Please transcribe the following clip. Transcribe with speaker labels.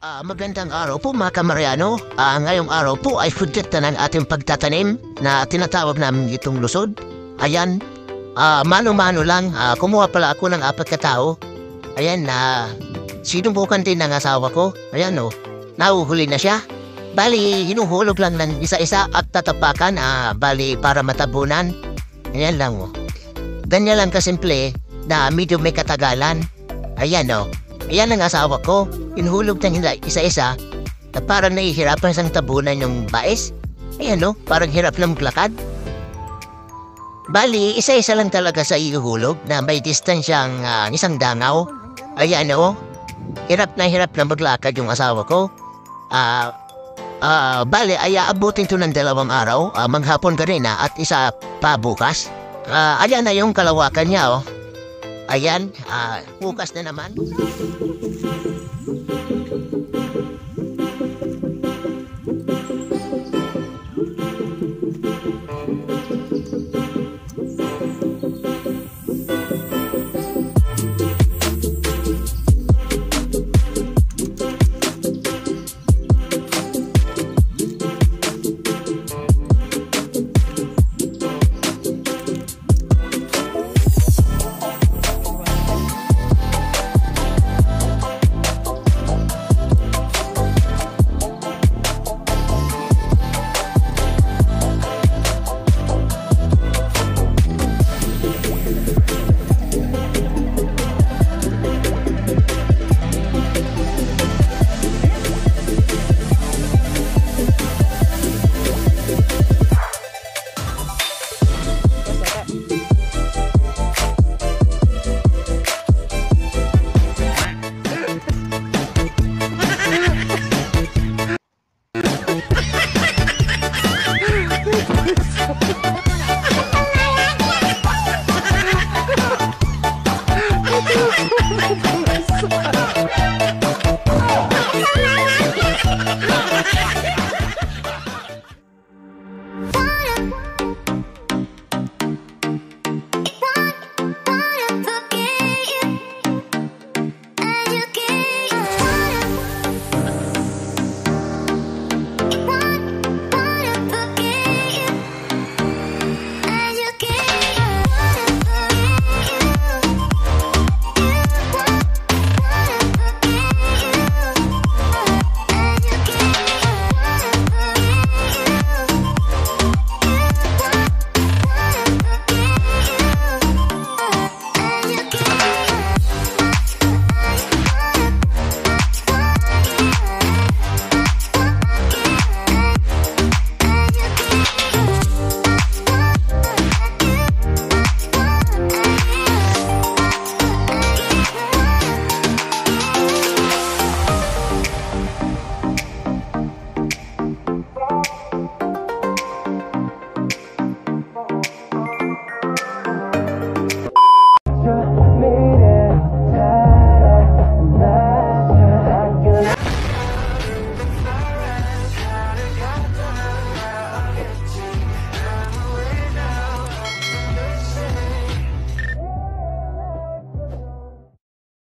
Speaker 1: Magandang araw po mga Kamariano. Ngayong araw po ay subject na ng ating pagtatanim na tinatawag namin itong lusod. Ayan, mano-mano lang, kumuha pala ako ng 4 katao. Ayan, sinubukan din ng asawa ko. Ayan nahuhuli na siya. Bali, hinuhulog lang ng isa-isa at tatapakan, bali para matabunan. Ayan lang Ganyan lang kasimple na medyo may katagalan. Ayan Ayan ang asawa ko. Hinuhulog ng isa-isa na parang nahihirapan siyang tabunan yung bais. Ayan parang hirap na maglakad. Bali, isa-isa lang talaga sa ihuhulog na may distansyang isang dangaw. Ayan hirap na maglakad yung asawa ko. Bali, ay aabutin to ng 2 araw. Maghapon ka rin at isa pa bukas. Ayan na yung kalawakan niya Ayan, bukas na naman.